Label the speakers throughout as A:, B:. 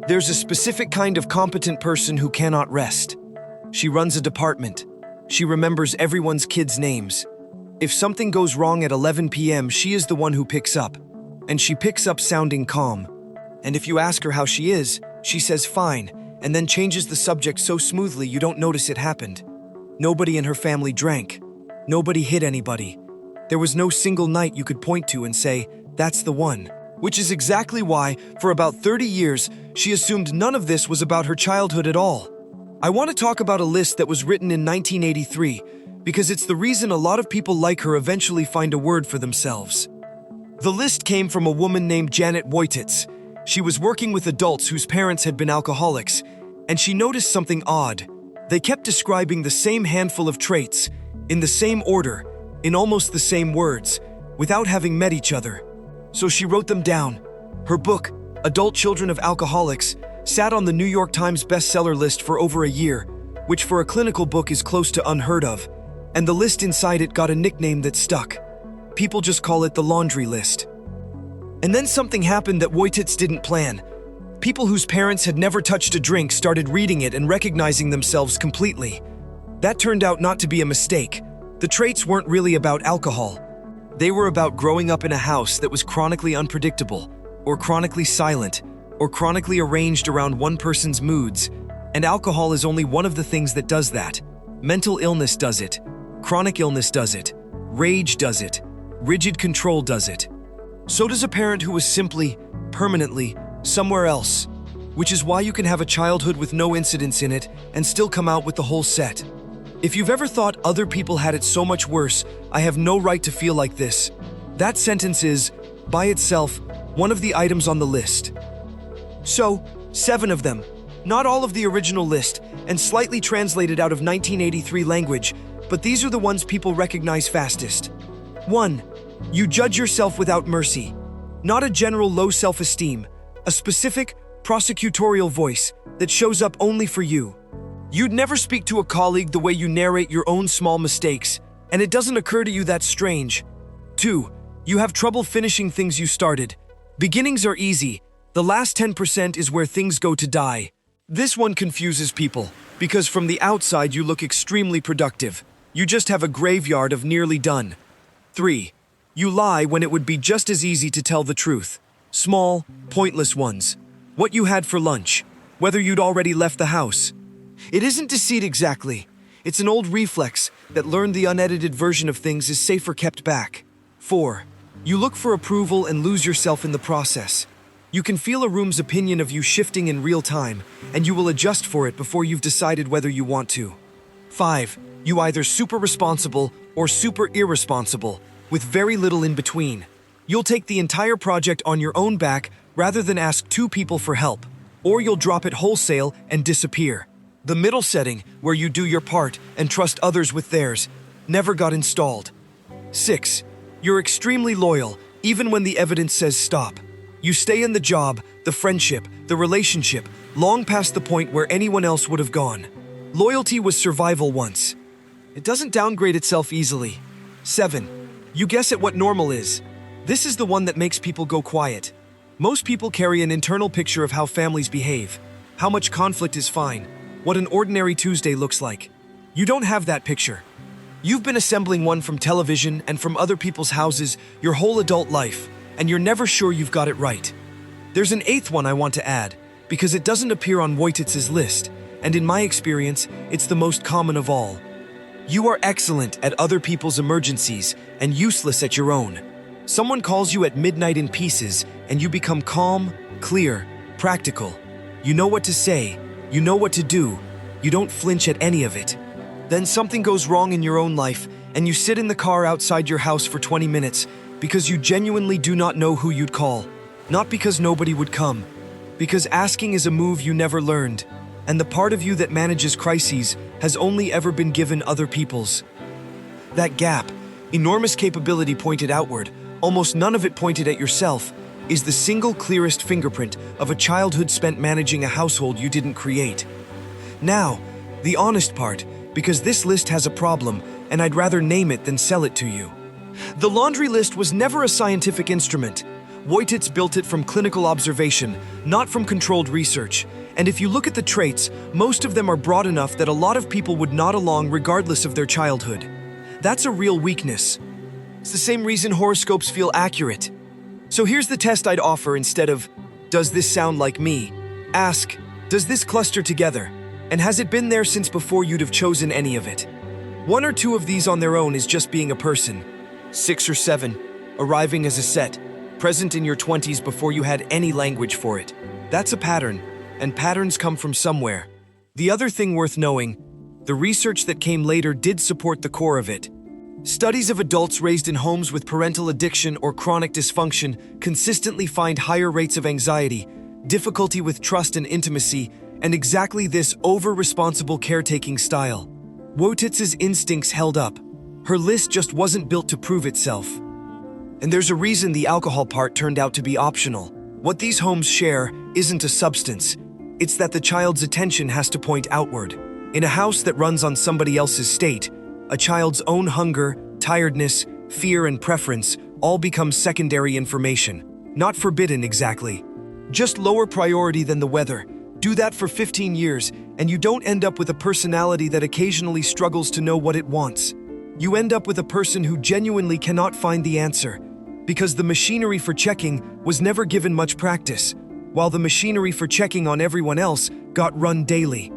A: There's a specific kind of competent person who cannot rest. She runs a department. She remembers everyone's kids' names. If something goes wrong at 11 p.m., she is the one who picks up. And she picks up sounding calm. And if you ask her how she is, she says fine, and then changes the subject so smoothly you don't notice it happened. Nobody in her family drank. Nobody hit anybody. There was no single night you could point to and say, that's the one. Which is exactly why, for about 30 years, she assumed none of this was about her childhood at all. I want to talk about a list that was written in 1983, because it's the reason a lot of people like her eventually find a word for themselves. The list came from a woman named Janet Woititz. She was working with adults whose parents had been alcoholics, and she noticed something odd. They kept describing the same handful of traits, in the same order, in almost the same words, without having met each other. So she wrote them down. Her book, Adult Children of Alcoholics, sat on the New York Times bestseller list for over a year, which for a clinical book is close to unheard of, and the list inside it got a nickname that stuck. People just call it the laundry list. And then something happened that Woititz didn't plan. People whose parents had never touched a drink started reading it and recognizing themselves completely. That turned out not to be a mistake. The traits weren't really about alcohol. They were about growing up in a house that was chronically unpredictable, or chronically silent, or chronically arranged around one person's moods, and alcohol is only one of the things that does that. Mental illness does it, chronic illness does it, rage does it, rigid control does it. So does a parent who was simply, permanently, somewhere else, which is why you can have a childhood with no incidents in it and still come out with the whole set. If you've ever thought other people had it so much worse, I have no right to feel like this. That sentence is, by itself, one of the items on the list. So, 7 of them, not all of the original list, and slightly translated out of 1983 language, but these are the ones people recognize fastest. 1. You judge yourself without mercy. Not a general low self-esteem, a specific, prosecutorial voice that shows up only for you. You'd never speak to a colleague the way you narrate your own small mistakes, and it doesn't occur to you that's strange. 2. You have trouble finishing things you started. Beginnings are easy. The last 10% is where things go to die. This one confuses people, because from the outside you look extremely productive. You just have a graveyard of nearly done. 3. You lie when it would be just as easy to tell the truth. Small, pointless ones. What you had for lunch. Whether you'd already left the house. It isn't deceit exactly. It's an old reflex that learned the unedited version of things is safer kept back. 4. You look for approval and lose yourself in the process. You can feel a room's opinion of you shifting in real time, and you will adjust for it before you've decided whether you want to. 5. You either super-responsible or super-irresponsible, with very little in between. You'll take the entire project on your own back rather than ask 2 people for help, or you'll drop it wholesale and disappear. The middle setting, where you do your part and trust others with theirs, never got installed. 6. You're extremely loyal, even when the evidence says stop. You stay in the job, the friendship, the relationship, long past the point where anyone else would have gone. Loyalty was survival once. It doesn't downgrade itself easily. 7. You guess at what normal is. This is the one that makes people go quiet. Most people carry an internal picture of how families behave, how much conflict is fine, what an ordinary Tuesday looks like. You don't have that picture. You've been assembling one from television and from other people's houses your whole adult life, and you're never sure you've got it right. There's an 8th one I want to add, because it doesn't appear on Woititz's list, and in my experience, it's the most common of all. You are excellent at other people's emergencies and useless at your own. Someone calls you at midnight in pieces, and you become calm, clear, practical. You know what to say. You know what to do. You don't flinch at any of it. Then something goes wrong in your own life, and you sit in the car outside your house for 20 minutes because you genuinely do not know who you'd call. Not because nobody would come. Because asking is a move you never learned, and the part of you that manages crises has only ever been given other people's. That gap, enormous capability pointed outward, almost none of it pointed at yourself, is the single clearest fingerprint of a childhood spent managing a household you didn't create. Now, the honest part, because this list has a problem, and I'd rather name it than sell it to you. The laundry list was never a scientific instrument. Woititz built it from clinical observation, not from controlled research. And if you look at the traits, most of them are broad enough that a lot of people would nod along regardless of their childhood. That's a real weakness. It's the same reason horoscopes feel accurate. So here's the test I'd offer instead of, does this sound like me? Ask, does this cluster together? And has it been there since before you'd have chosen any of it? 1 or 2 of these on their own is just being a person. 6 or 7, arriving as a set, present in your 20s before you had any language for it. That's a pattern, and patterns come from somewhere. The other thing worth knowing, the research that came later did support the core of it. Studies of adults raised in homes with parental addiction or chronic dysfunction consistently find higher rates of anxiety, difficulty with trust and intimacy, and exactly this over-responsible caretaking style. Woititz's instincts held up. Her list just wasn't built to prove itself. And there's a reason the alcohol part turned out to be optional. What these homes share isn't a substance. It's that the child's attention has to point outward. In a house that runs on somebody else's state, a child's own hunger, tiredness, fear, and preference all become secondary information. Not forbidden exactly. Just lower priority than the weather. Do that for 15 years, and you don't end up with a personality that occasionally struggles to know what it wants. You end up with a person who genuinely cannot find the answer, because the machinery for checking was never given much practice, while the machinery for checking on everyone else got run daily.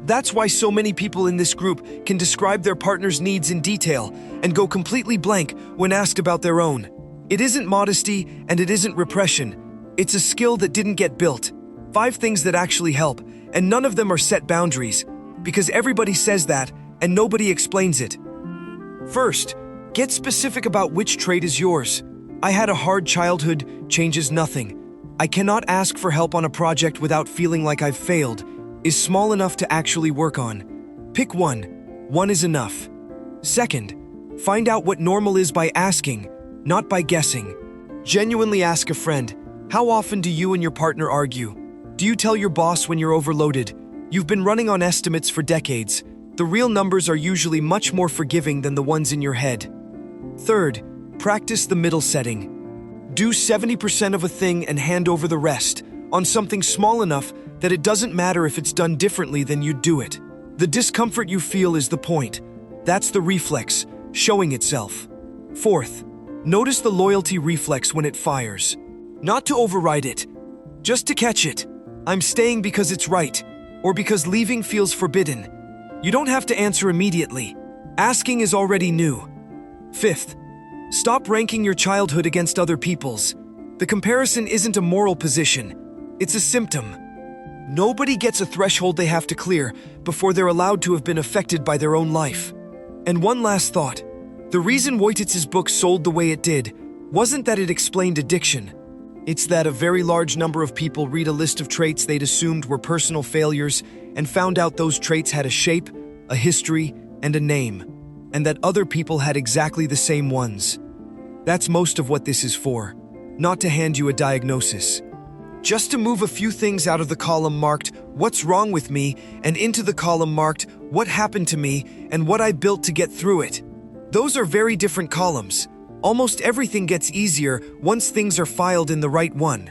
A: That's why so many people in this group can describe their partner's needs in detail and go completely blank when asked about their own. It isn't modesty and it isn't repression. It's a skill that didn't get built. 5 things that actually help, and none of them are set boundaries, because everybody says that and nobody explains it. First, get specific about which trait is yours. I had a hard childhood changes nothing. I cannot ask for help on a project without feeling like I've failed is small enough to actually work on. Pick one. One is enough. Second, find out what normal is by asking, not by guessing. Genuinely ask a friend, how often do you and your partner argue? Do you tell your boss when you're overloaded? You've been running on estimates for decades. The real numbers are usually much more forgiving than the ones in your head. Third, practice the middle setting. Do 70% of a thing and hand over the rest on something small enough that it doesn't matter if it's done differently than you'd do it. The discomfort you feel is the point. That's the reflex, showing itself. Fourth, notice the loyalty reflex when it fires. Not to override it, just to catch it. I'm staying because it's right, or because leaving feels forbidden. You don't have to answer immediately. Asking is already new. Fifth, stop ranking your childhood against other people's. The comparison isn't a moral position, it's a symptom. Nobody gets a threshold they have to clear before they're allowed to have been affected by their own life. And one last thought. The reason Woititz's book sold the way it did wasn't that it explained addiction. It's that a very large number of people read a list of traits they'd assumed were personal failures and found out those traits had a shape, a history, and a name, and that other people had exactly the same ones. That's most of what this is for, not to hand you a diagnosis. Just to move a few things out of the column marked, "What's wrong with me?" and into the column marked, "What happened to me?" and "What I built to get through it." Those are very different columns. Almost everything gets easier once things are filed in the right one.